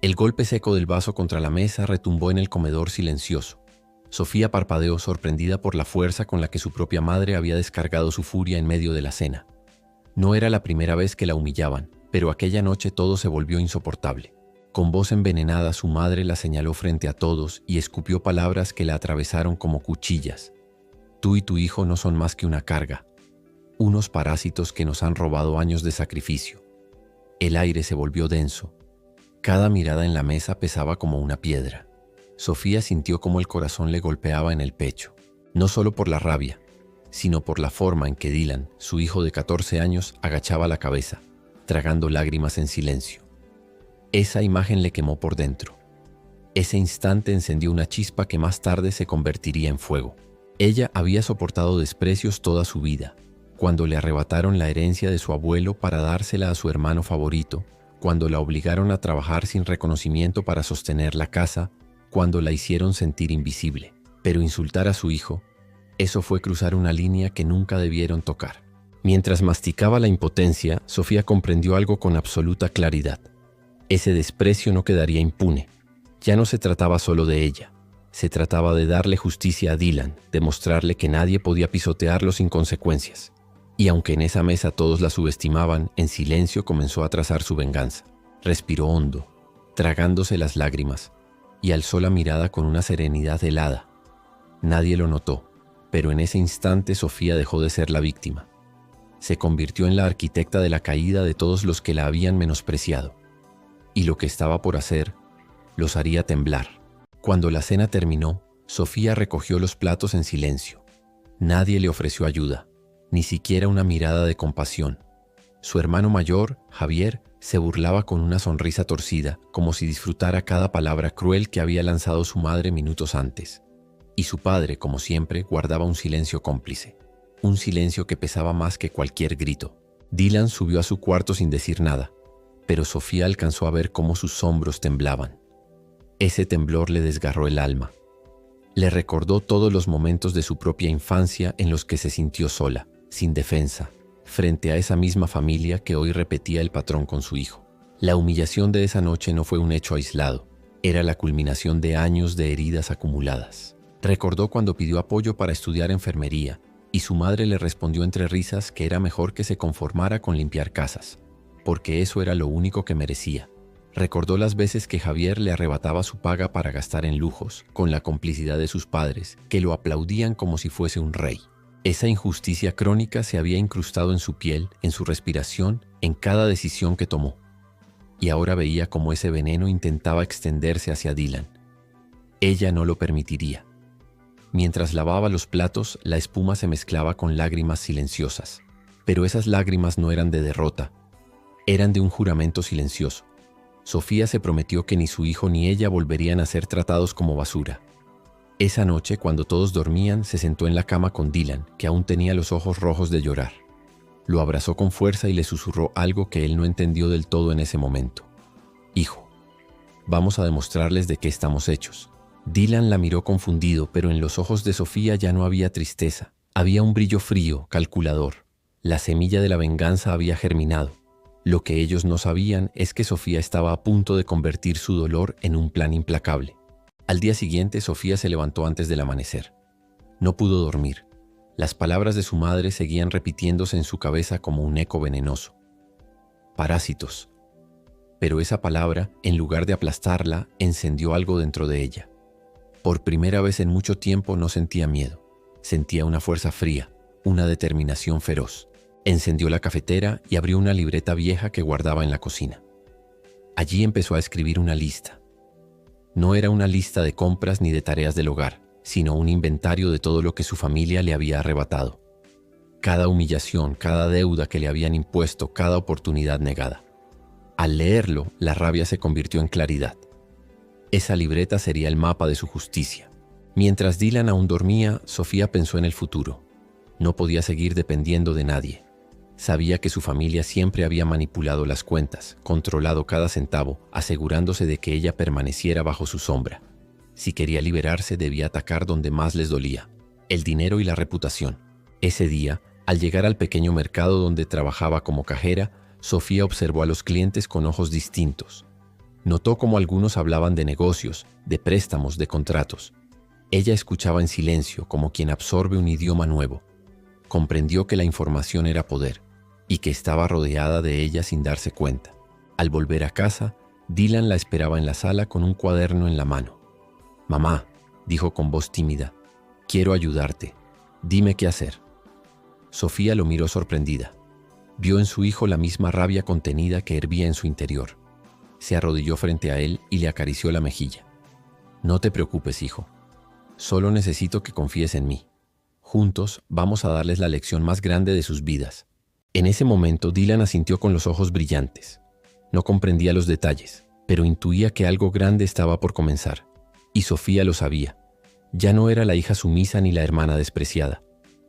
El golpe seco del vaso contra la mesa retumbó en el comedor silencioso. Sofía parpadeó sorprendida por la fuerza con la que su propia madre había descargado su furia en medio de la cena. No era la primera vez que la humillaban, pero aquella noche todo se volvió insoportable. Con voz envenenada su madre la señaló frente a todos y escupió palabras que la atravesaron como cuchillas. Tú y tu hijo no son más que una carga, unos parásitos que nos han robado años de sacrificio. El aire se volvió denso. Cada mirada en la mesa pesaba como una piedra. Sofía sintió cómo el corazón le golpeaba en el pecho, no solo por la rabia, sino por la forma en que Dylan, su hijo de 14 años, agachaba la cabeza, tragando lágrimas en silencio. Esa imagen le quemó por dentro. Ese instante encendió una chispa que más tarde se convertiría en fuego. Ella había soportado desprecios toda su vida. Cuando le arrebataron la herencia de su abuelo para dársela a su hermano favorito, cuando la obligaron a trabajar sin reconocimiento para sostener la casa, cuando la hicieron sentir invisible. Pero insultar a su hijo, eso fue cruzar una línea que nunca debieron tocar. Mientras masticaba la impotencia, Sofía comprendió algo con absoluta claridad. Ese desprecio no quedaría impune. Ya no se trataba solo de ella. Se trataba de darle justicia a Dylan, de mostrarle que nadie podía pisotearlo sin consecuencias. Y aunque en esa mesa todos la subestimaban, en silencio comenzó a trazar su venganza. Respiró hondo, tragándose las lágrimas, y alzó la mirada con una serenidad helada. Nadie lo notó, pero en ese instante Sofía dejó de ser la víctima. Se convirtió en la arquitecta de la caída de todos los que la habían menospreciado. Y lo que estaba por hacer, los haría temblar. Cuando la cena terminó, Sofía recogió los platos en silencio. Nadie le ofreció ayuda, ni siquiera una mirada de compasión. Su hermano mayor, Javier, se burlaba con una sonrisa torcida, como si disfrutara cada palabra cruel que había lanzado su madre minutos antes. Y su padre, como siempre, guardaba un silencio cómplice. Un silencio que pesaba más que cualquier grito. Dylan subió a su cuarto sin decir nada, pero Sofía alcanzó a ver cómo sus hombros temblaban. Ese temblor le desgarró el alma. Le recordó todos los momentos de su propia infancia en los que se sintió sola, sin defensa, frente a esa misma familia que hoy repetía el patrón con su hijo. La humillación de esa noche no fue un hecho aislado, era la culminación de años de heridas acumuladas. Recordó cuando pidió apoyo para estudiar enfermería, y su madre le respondió entre risas que era mejor que se conformara con limpiar casas, porque eso era lo único que merecía. Recordó las veces que Javier le arrebataba su paga para gastar en lujos, con la complicidad de sus padres, que lo aplaudían como si fuese un rey. Esa injusticia crónica se había incrustado en su piel, en su respiración, en cada decisión que tomó. Y ahora veía cómo ese veneno intentaba extenderse hacia Dylan. Ella no lo permitiría. Mientras lavaba los platos, la espuma se mezclaba con lágrimas silenciosas. Pero esas lágrimas no eran de derrota, eran de un juramento silencioso. Sofía se prometió que ni su hijo ni ella volverían a ser tratados como basura. Esa noche, cuando todos dormían, se sentó en la cama con Dylan, que aún tenía los ojos rojos de llorar. Lo abrazó con fuerza y le susurró algo que él no entendió del todo en ese momento. «Hijo, vamos a demostrarles de qué estamos hechos». Dylan la miró confundido, pero en los ojos de Sofía ya no había tristeza. Había un brillo frío, calculador. La semilla de la venganza había germinado. Lo que ellos no sabían es que Sofía estaba a punto de convertir su dolor en un plan implacable. Al día siguiente, Sofía se levantó antes del amanecer. No pudo dormir. Las palabras de su madre seguían repitiéndose en su cabeza como un eco venenoso. Parásitos. Pero esa palabra, en lugar de aplastarla, encendió algo dentro de ella. Por primera vez en mucho tiempo no sentía miedo. Sentía una fuerza fría, una determinación feroz. Encendió la cafetera y abrió una libreta vieja que guardaba en la cocina. Allí empezó a escribir una lista. No era una lista de compras ni de tareas del hogar, sino un inventario de todo lo que su familia le había arrebatado. Cada humillación, cada deuda que le habían impuesto, cada oportunidad negada. Al leerlo, la rabia se convirtió en claridad. Esa libreta sería el mapa de su justicia. Mientras Dylan aún dormía, Sofía pensó en el futuro. No podía seguir dependiendo de nadie. Sabía que su familia siempre había manipulado las cuentas, controlado cada centavo, asegurándose de que ella permaneciera bajo su sombra. Si quería liberarse, debía atacar donde más les dolía: el dinero y la reputación. Ese día, al llegar al pequeño mercado donde trabajaba como cajera, Sofía observó a los clientes con ojos distintos. Notó cómo algunos hablaban de negocios, de préstamos, de contratos. Ella escuchaba en silencio, como quien absorbe un idioma nuevo. Comprendió que la información era poder y que estaba rodeada de ella sin darse cuenta. Al volver a casa, Dylan la esperaba en la sala con un cuaderno en la mano. «Mamá», dijo con voz tímida, «quiero ayudarte. Dime qué hacer». Sofía lo miró sorprendida. Vio en su hijo la misma rabia contenida que hervía en su interior. Se arrodilló frente a él y le acarició la mejilla. «No te preocupes, hijo. Solo necesito que confíes en mí. Juntos vamos a darles la lección más grande de sus vidas». En ese momento, Dylan asintió con los ojos brillantes. No comprendía los detalles, pero intuía que algo grande estaba por comenzar. Y Sofía lo sabía. Ya no era la hija sumisa ni la hermana despreciada.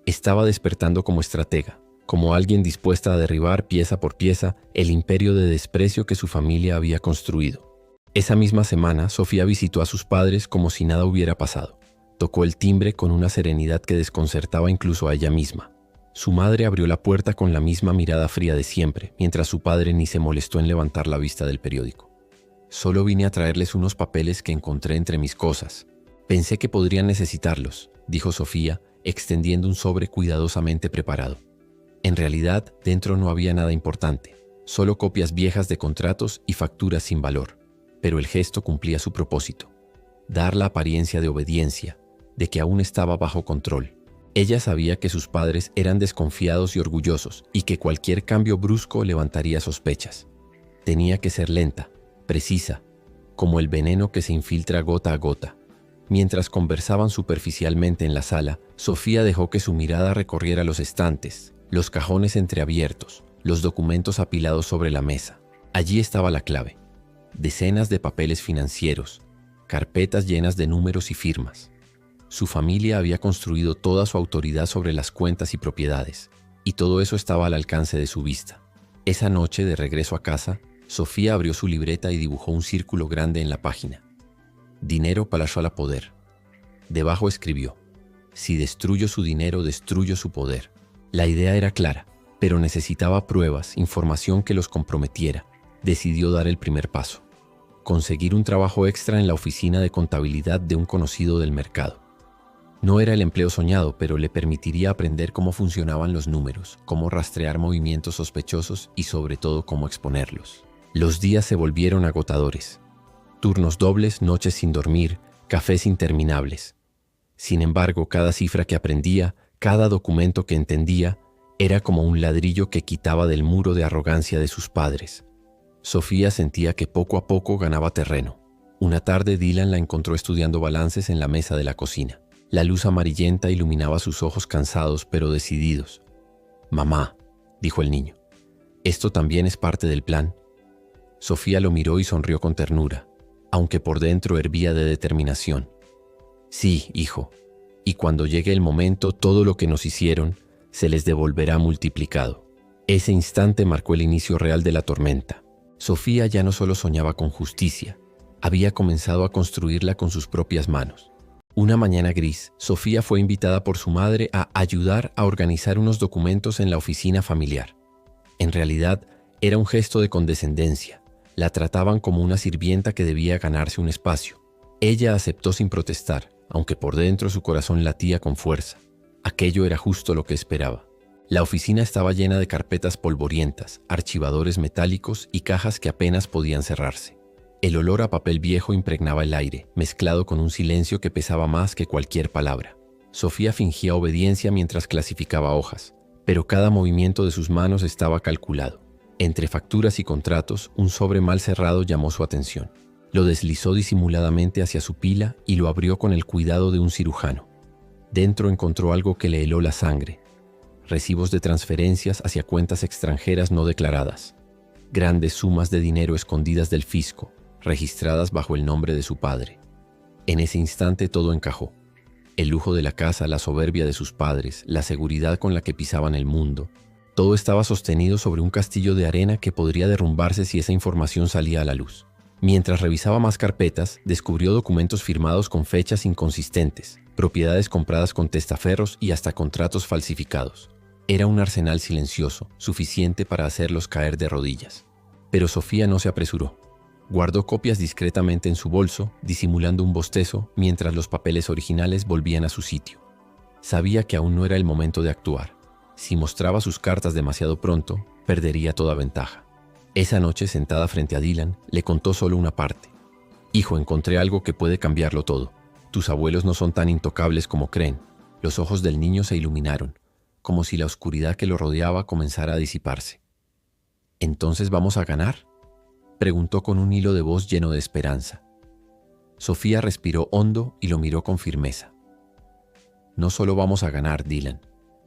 Estaba despertando como estratega, como alguien dispuesta a derribar pieza por pieza el imperio de desprecio que su familia había construido. Esa misma semana, Sofía visitó a sus padres como si nada hubiera pasado. Tocó el timbre con una serenidad que desconcertaba incluso a ella misma. Su madre abrió la puerta con la misma mirada fría de siempre, mientras su padre ni se molestó en levantar la vista del periódico. «Solo vine a traerles unos papeles que encontré entre mis cosas. Pensé que podrían necesitarlos», dijo Sofía, extendiendo un sobre cuidadosamente preparado. En realidad, dentro no había nada importante, solo copias viejas de contratos y facturas sin valor. Pero el gesto cumplía su propósito: dar la apariencia de obediencia, de que aún estaba bajo control. Ella sabía que sus padres eran desconfiados y orgullosos y que cualquier cambio brusco levantaría sospechas. Tenía que ser lenta, precisa, como el veneno que se infiltra gota a gota. Mientras conversaban superficialmente en la sala, Sofía dejó que su mirada recorriera los estantes, los cajones entreabiertos, los documentos apilados sobre la mesa. Allí estaba la clave: decenas de papeles financieros, carpetas llenas de números y firmas. Su familia había construido toda su autoridad sobre las cuentas y propiedades, y todo eso estaba al alcance de su vista. Esa noche, de regreso a casa, Sofía abrió su libreta y dibujó un círculo grande en la página. Dinero para poder. Debajo escribió: si destruyo su dinero, destruyo su poder. La idea era clara, pero necesitaba pruebas, información que los comprometiera. Decidió dar el primer paso: conseguir un trabajo extra en la oficina de contabilidad de un conocido del mercado. No era el empleo soñado, pero le permitiría aprender cómo funcionaban los números, cómo rastrear movimientos sospechosos y sobre todo cómo exponerlos. Los días se volvieron agotadores. Turnos dobles, noches sin dormir, cafés interminables. Sin embargo, cada cifra que aprendía, cada documento que entendía, era como un ladrillo que quitaba del muro de arrogancia de sus padres. Sofía sentía que poco a poco ganaba terreno. Una tarde, Dylan la encontró estudiando balances en la mesa de la cocina. La luz amarillenta iluminaba sus ojos cansados pero decididos. «Mamá», dijo el niño, «¿esto también es parte del plan?» Sofía lo miró y sonrió con ternura, aunque por dentro hervía de determinación. «Sí, hijo, y cuando llegue el momento, todo lo que nos hicieron se les devolverá multiplicado». Ese instante marcó el inicio real de la tormenta. Sofía ya no solo soñaba con justicia, había comenzado a construirla con sus propias manos. Una mañana gris, Sofía fue invitada por su madre a ayudar a organizar unos documentos en la oficina familiar. En realidad, era un gesto de condescendencia. La trataban como una sirvienta que debía ganarse un espacio. Ella aceptó sin protestar, aunque por dentro su corazón latía con fuerza. Aquello era justo lo que esperaba. La oficina estaba llena de carpetas polvorientas, archivadores metálicos y cajas que apenas podían cerrarse. El olor a papel viejo impregnaba el aire, mezclado con un silencio que pesaba más que cualquier palabra. Sofía fingía obediencia mientras clasificaba hojas, pero cada movimiento de sus manos estaba calculado. Entre facturas y contratos, un sobre mal cerrado llamó su atención. Lo deslizó disimuladamente hacia su pila y lo abrió con el cuidado de un cirujano. Dentro encontró algo que le heló la sangre: recibos de transferencias hacia cuentas extranjeras no declaradas, grandes sumas de dinero escondidas del fisco, registradas bajo el nombre de su padre. En ese instante todo encajó. El lujo de la casa, la soberbia de sus padres, la seguridad con la que pisaban el mundo, todo estaba sostenido sobre un castillo de arena que podría derrumbarse si esa información salía a la luz. Mientras revisaba más carpetas, descubrió documentos firmados con fechas inconsistentes, propiedades compradas con testaferros y hasta contratos falsificados. Era un arsenal silencioso, suficiente para hacerlos caer de rodillas. Pero Sofía no se apresuró. Guardó copias discretamente en su bolso, disimulando un bostezo mientras los papeles originales volvían a su sitio. Sabía que aún no era el momento de actuar. Si mostraba sus cartas demasiado pronto, perdería toda ventaja. Esa noche, sentada frente a Dylan, le contó solo una parte. «Hijo, encontré algo que puede cambiarlo todo. Tus abuelos no son tan intocables como creen». Los ojos del niño se iluminaron, como si la oscuridad que lo rodeaba comenzara a disiparse. «¿Entonces vamos a ganar?», preguntó con un hilo de voz lleno de esperanza. Sofía respiró hondo y lo miró con firmeza. «No solo vamos a ganar, Dylan.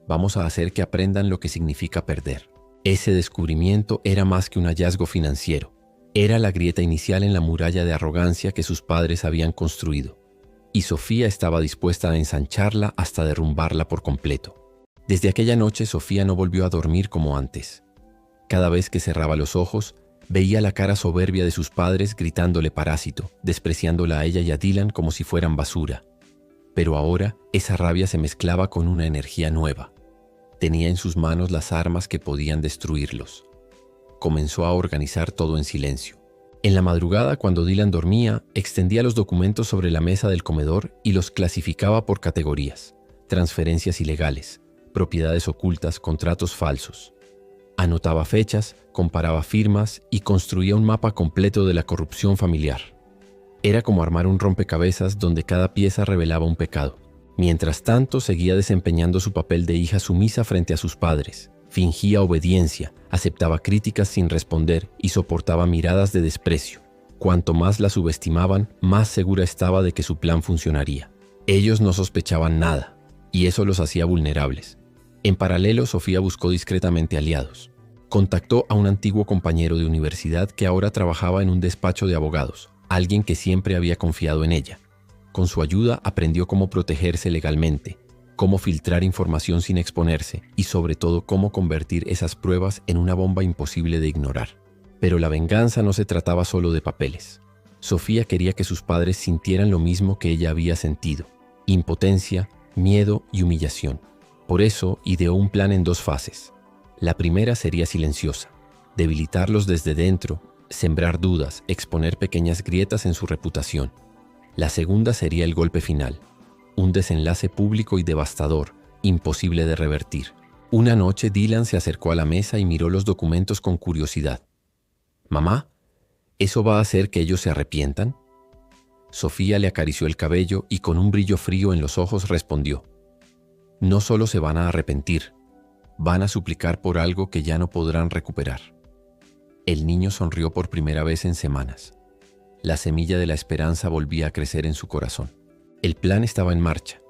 Vamos a hacer que aprendan lo que significa perder». Ese descubrimiento era más que un hallazgo financiero. Era la grieta inicial en la muralla de arrogancia que sus padres habían construido. Y Sofía estaba dispuesta a ensancharla hasta derrumbarla por completo. Desde aquella noche, Sofía no volvió a dormir como antes. Cada vez que cerraba los ojos, veía la cara soberbia de sus padres gritándole parásito, despreciándola a ella y a Dylan como si fueran basura. Pero ahora, esa rabia se mezclaba con una energía nueva. Tenía en sus manos las armas que podían destruirlos. Comenzó a organizar todo en silencio. En la madrugada, cuando Dylan dormía, extendía los documentos sobre la mesa del comedor y los clasificaba por categorías: transferencias ilegales, propiedades ocultas, contratos falsos. Anotaba fechas, comparaba firmas y construía un mapa completo de la corrupción familiar. Era como armar un rompecabezas donde cada pieza revelaba un pecado. Mientras tanto, seguía desempeñando su papel de hija sumisa frente a sus padres. Fingía obediencia, aceptaba críticas sin responder y soportaba miradas de desprecio. Cuanto más la subestimaban, más segura estaba de que su plan funcionaría. Ellos no sospechaban nada, y eso los hacía vulnerables. En paralelo, Sofía buscó discretamente aliados. Contactó a un antiguo compañero de universidad que ahora trabajaba en un despacho de abogados, alguien que siempre había confiado en ella. Con su ayuda aprendió cómo protegerse legalmente, cómo filtrar información sin exponerse y sobre todo cómo convertir esas pruebas en una bomba imposible de ignorar. Pero la venganza no se trataba solo de papeles. Sofía quería que sus padres sintieran lo mismo que ella había sentido: impotencia, miedo y humillación. Por eso ideó un plan en 2 fases. La primera sería silenciosa: debilitarlos desde dentro, sembrar dudas, exponer pequeñas grietas en su reputación. La segunda sería el golpe final, un desenlace público y devastador, imposible de revertir. Una noche Dylan se acercó a la mesa y miró los documentos con curiosidad. «Mamá, ¿eso va a hacer que ellos se arrepientan?». Sofía le acarició el cabello y con un brillo frío en los ojos respondió: «No solo se van a arrepentir, van a suplicar por algo que ya no podrán recuperar». El niño sonrió por primera vez en semanas. La semilla de la esperanza volvía a crecer en su corazón. El plan estaba en marcha,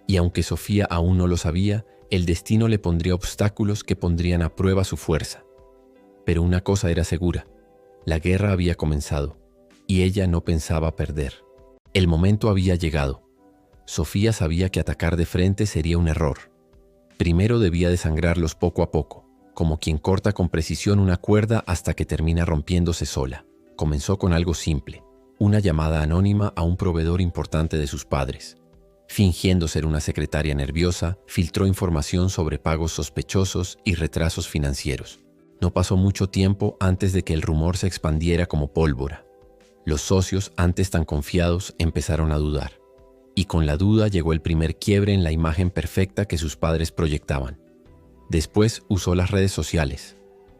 y aunque Sofía aún no lo sabía, el destino le pondría obstáculos que pondrían a prueba su fuerza. Pero una cosa era segura: la guerra había comenzado, y ella no pensaba perder. El momento había llegado. Sofía sabía que atacar de frente sería un error. Primero debía desangrarlos poco a poco, como quien corta con precisión una cuerda hasta que termina rompiéndose sola. Comenzó con algo simple: una llamada anónima a un proveedor importante de sus padres. Fingiendo ser una secretaria nerviosa, filtró información sobre pagos sospechosos y retrasos financieros. No pasó mucho tiempo antes de que el rumor se expandiera como pólvora. Los socios, antes tan confiados, empezaron a dudar. Y con la duda llegó el primer quiebre en la imagen perfecta que sus padres proyectaban. Después usó las redes sociales.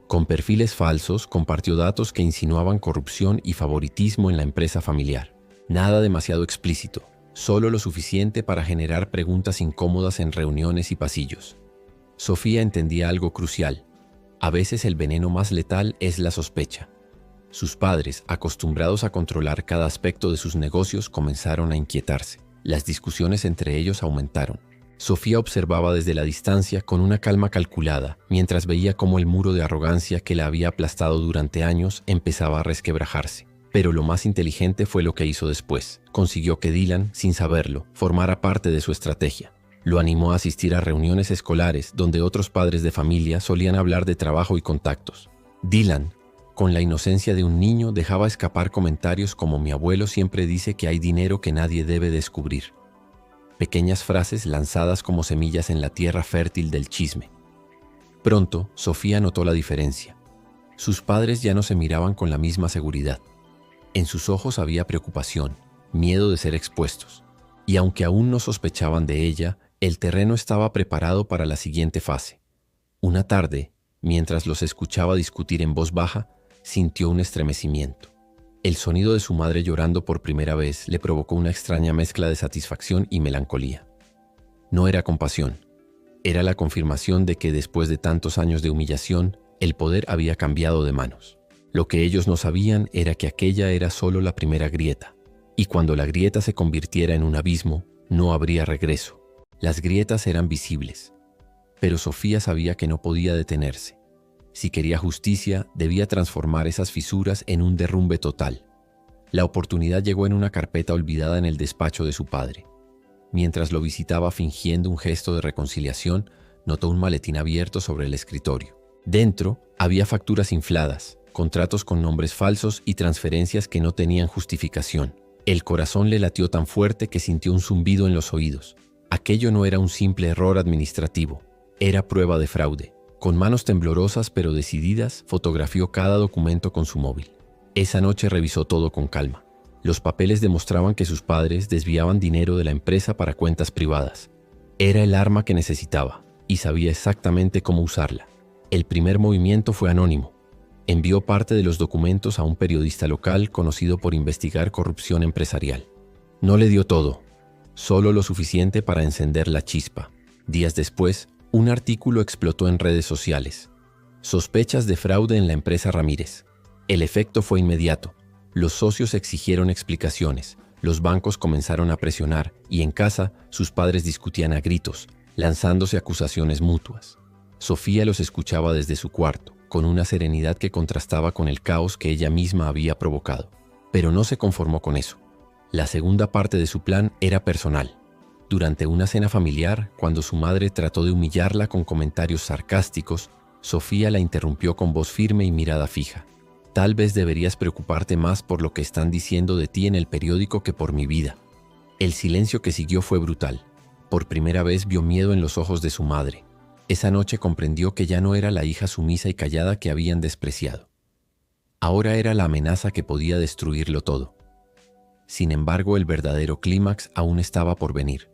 Con perfiles falsos compartió datos que insinuaban corrupción y favoritismo en la empresa familiar. Nada demasiado explícito, solo lo suficiente para generar preguntas incómodas en reuniones y pasillos. Sofía entendía algo crucial: a veces el veneno más letal es la sospecha. Sus padres, acostumbrados a controlar cada aspecto de sus negocios, comenzaron a inquietarse. Las discusiones entre ellos aumentaron. Sofía observaba desde la distancia con una calma calculada, mientras veía cómo el muro de arrogancia que la había aplastado durante años empezaba a resquebrajarse. Pero lo más inteligente fue lo que hizo después. Consiguió que Dylan, sin saberlo, formara parte de su estrategia. Lo animó a asistir a reuniones escolares donde otros padres de familia solían hablar de trabajo y contactos. Dylan, con la inocencia de un niño, dejaba escapar comentarios como: «Mi abuelo siempre dice que hay dinero que nadie debe descubrir». Pequeñas frases lanzadas como semillas en la tierra fértil del chisme. Pronto, Sofía notó la diferencia. Sus padres ya no se miraban con la misma seguridad. En sus ojos había preocupación, miedo de ser expuestos. Y aunque aún no sospechaban de ella, el terreno estaba preparado para la siguiente fase. Una tarde, mientras los escuchaba discutir en voz baja, sintió un estremecimiento. El sonido de su madre llorando por primera vez le provocó una extraña mezcla de satisfacción y melancolía. No era compasión, era la confirmación de que después de tantos años de humillación, el poder había cambiado de manos. Lo que ellos no sabían era que aquella era solo la primera grieta, y cuando la grieta se convirtiera en un abismo, no habría regreso. Las grietas eran visibles, pero Sofía sabía que no podía detenerse. Si quería justicia, debía transformar esas fisuras en un derrumbe total. La oportunidad llegó en una carpeta olvidada en el despacho de su padre. Mientras lo visitaba fingiendo un gesto de reconciliación, notó un maletín abierto sobre el escritorio. Dentro había facturas infladas, contratos con nombres falsos y transferencias que no tenían justificación. El corazón le latió tan fuerte que sintió un zumbido en los oídos. Aquello no era un simple error administrativo, era prueba de fraude. Con manos temblorosas pero decididas, fotografió cada documento con su móvil. Esa noche revisó todo con calma. Los papeles demostraban que sus padres desviaban dinero de la empresa para cuentas privadas. Era el arma que necesitaba y sabía exactamente cómo usarla. El primer movimiento fue anónimo. Envió parte de los documentos a un periodista local conocido por investigar corrupción empresarial. No le dio todo, solo lo suficiente para encender la chispa. Días después, un artículo explotó en redes sociales. Sospechas de fraude en la empresa Ramírez. El efecto fue inmediato. Los socios exigieron explicaciones, los bancos comenzaron a presionar y en casa sus padres discutían a gritos, lanzándose acusaciones mutuas. Sofía los escuchaba desde su cuarto, con una serenidad que contrastaba con el caos que ella misma había provocado. Pero no se conformó con eso. La segunda parte de su plan era personal. Durante una cena familiar, cuando su madre trató de humillarla con comentarios sarcásticos, Sofía la interrumpió con voz firme y mirada fija. Tal vez deberías preocuparte más por lo que están diciendo de ti en el periódico que por mi vida. El silencio que siguió fue brutal. Por primera vez vio miedo en los ojos de su madre. Esa noche comprendió que ya no era la hija sumisa y callada que habían despreciado. Ahora era la amenaza que podía destruirlo todo. Sin embargo, el verdadero clímax aún estaba por venir.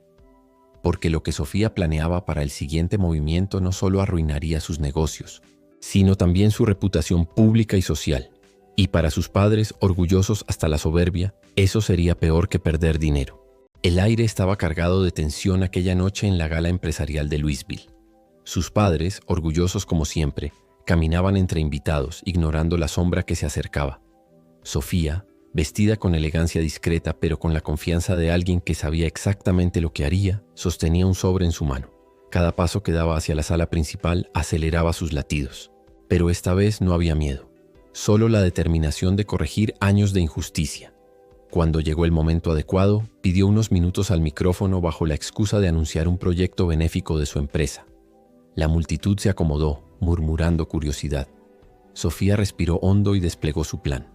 Porque lo que Sofía planeaba para el siguiente movimiento no solo arruinaría sus negocios, sino también su reputación pública y social. Y para sus padres, orgullosos hasta la soberbia, eso sería peor que perder dinero. El aire estaba cargado de tensión aquella noche en la gala empresarial de Louisville. Sus padres, orgullosos como siempre, caminaban entre invitados, ignorando la sombra que se acercaba. Sofía, vestida con elegancia discreta pero con la confianza de alguien que sabía exactamente lo que haría, sostenía un sobre en su mano. Cada paso que daba hacia la sala principal aceleraba sus latidos. Pero esta vez no había miedo, solo la determinación de corregir años de injusticia. Cuando llegó el momento adecuado, pidió unos minutos al micrófono bajo la excusa de anunciar un proyecto benéfico de su empresa. La multitud se acomodó, murmurando curiosidad. Sofía respiró hondo y desplegó su plan.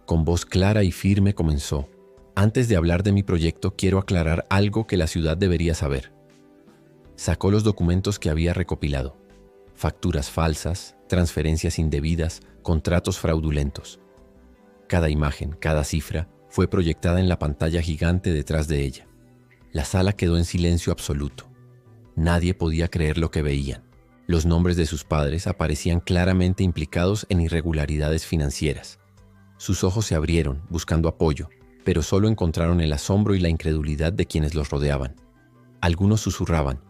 Con voz clara y firme comenzó. Antes de hablar de mi proyecto, quiero aclarar algo que la ciudad debería saber. Sacó los documentos que había recopilado. Facturas falsas, transferencias indebidas, contratos fraudulentos. Cada imagen, cada cifra, fue proyectada en la pantalla gigante detrás de ella. La sala quedó en silencio absoluto. Nadie podía creer lo que veían. Los nombres de sus padres aparecían claramente implicados en irregularidades financieras. Sus ojos se abrieron, buscando apoyo, pero solo encontraron el asombro y la incredulidad de quienes los rodeaban. Algunos susurraban,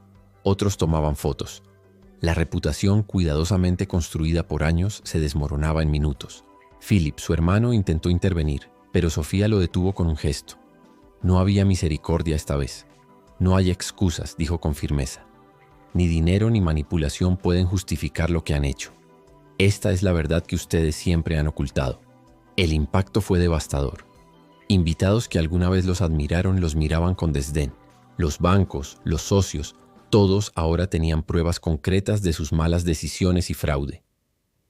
otros tomaban fotos. La reputación cuidadosamente construida por años se desmoronaba en minutos. Philip, su hermano, intentó intervenir, pero Sofía lo detuvo con un gesto. No había misericordia esta vez. No hay excusas, dijo con firmeza. Ni dinero ni manipulación pueden justificar lo que han hecho. Esta es la verdad que ustedes siempre han ocultado. El impacto fue devastador. Invitados que alguna vez los admiraron los miraban con desdén. Los bancos, los socios, todos ahora tenían pruebas concretas de sus malas decisiones y fraude.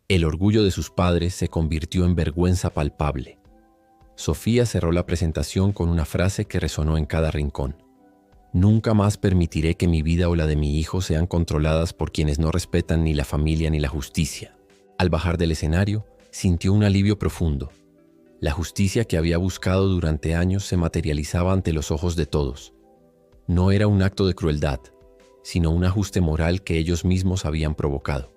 El orgullo de sus padres se convirtió en vergüenza palpable. Sofía cerró la presentación con una frase que resonó en cada rincón. Nunca más permitiré que mi vida o la de mi hijo sean controladas por quienes no respetan ni la familia ni la justicia. Al bajar del escenario, sintió un alivio profundo. La justicia que había buscado durante años se materializaba ante los ojos de todos. No era un acto de crueldad, sino un ajuste moral que ellos mismos habían provocado.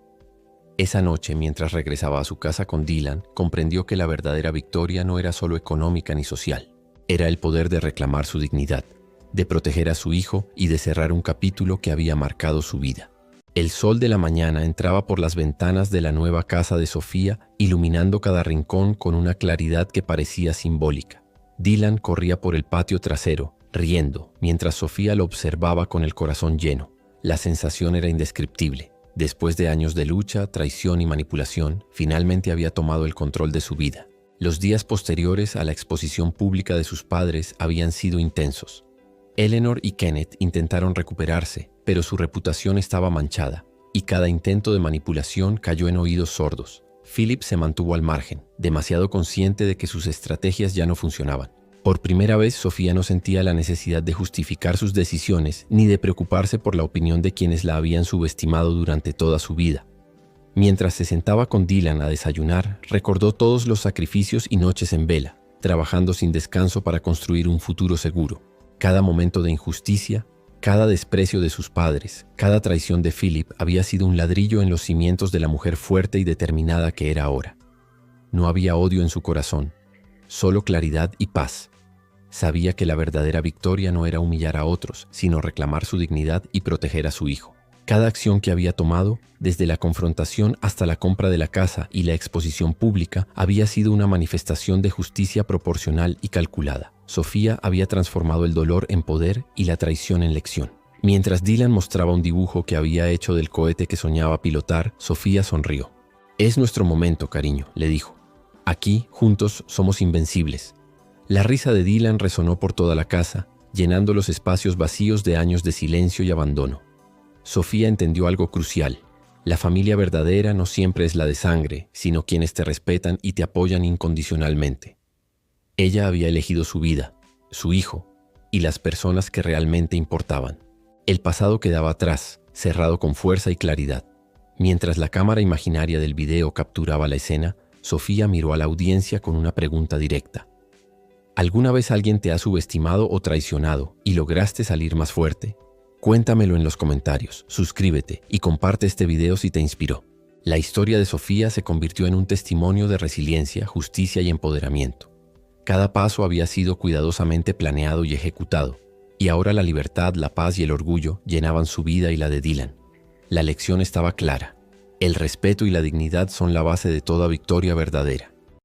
Esa noche, mientras regresaba a su casa con Dylan, comprendió que la verdadera victoria no era solo económica ni social. Era el poder de reclamar su dignidad, de proteger a su hijo y de cerrar un capítulo que había marcado su vida. El sol de la mañana entraba por las ventanas de la nueva casa de Sofía, iluminando cada rincón con una claridad que parecía simbólica. Dylan corría por el patio trasero, riendo, mientras Sofía lo observaba con el corazón lleno. La sensación era indescriptible. Después de años de lucha, traición y manipulación, finalmente había tomado el control de su vida. Los días posteriores a la exposición pública de sus padres habían sido intensos. Eleanor y Kenneth intentaron recuperarse, pero su reputación estaba manchada, y cada intento de manipulación cayó en oídos sordos. Philip se mantuvo al margen, demasiado consciente de que sus estrategias ya no funcionaban. Por primera vez, Sofía no sentía la necesidad de justificar sus decisiones ni de preocuparse por la opinión de quienes la habían subestimado durante toda su vida. Mientras se sentaba con Dylan a desayunar, recordó todos los sacrificios y noches en vela, trabajando sin descanso para construir un futuro seguro. Cada momento de injusticia, cada desprecio de sus padres, cada traición de Philip había sido un ladrillo en los cimientos de la mujer fuerte y determinada que era ahora. No había odio en su corazón, solo claridad y paz. Sabía que la verdadera victoria no era humillar a otros, sino reclamar su dignidad y proteger a su hijo. Cada acción que había tomado, desde la confrontación hasta la compra de la casa y la exposición pública, había sido una manifestación de justicia proporcional y calculada. Sofía había transformado el dolor en poder y la traición en lección. Mientras Dylan mostraba un dibujo que había hecho del cohete que soñaba pilotar, Sofía sonrió. «Es nuestro momento, cariño», le dijo. «Aquí, juntos, somos invencibles». La risa de Dylan resonó por toda la casa, llenando los espacios vacíos de años de silencio y abandono. Sofía entendió algo crucial. La familia verdadera no siempre es la de sangre, sino quienes te respetan y te apoyan incondicionalmente. Ella había elegido su vida, su hijo y las personas que realmente importaban. El pasado quedaba atrás, cerrado con fuerza y claridad. Mientras la cámara imaginaria del video capturaba la escena, Sofía miró a la audiencia con una pregunta directa. ¿Alguna vez alguien te ha subestimado o traicionado y lograste salir más fuerte? Cuéntamelo en los comentarios, suscríbete y comparte este video si te inspiró. La historia de Sofía se convirtió en un testimonio de resiliencia, justicia y empoderamiento. Cada paso había sido cuidadosamente planeado y ejecutado, y ahora la libertad, la paz y el orgullo llenaban su vida y la de Dylan. La lección estaba clara. El respeto y la dignidad son la base de toda victoria verdadera.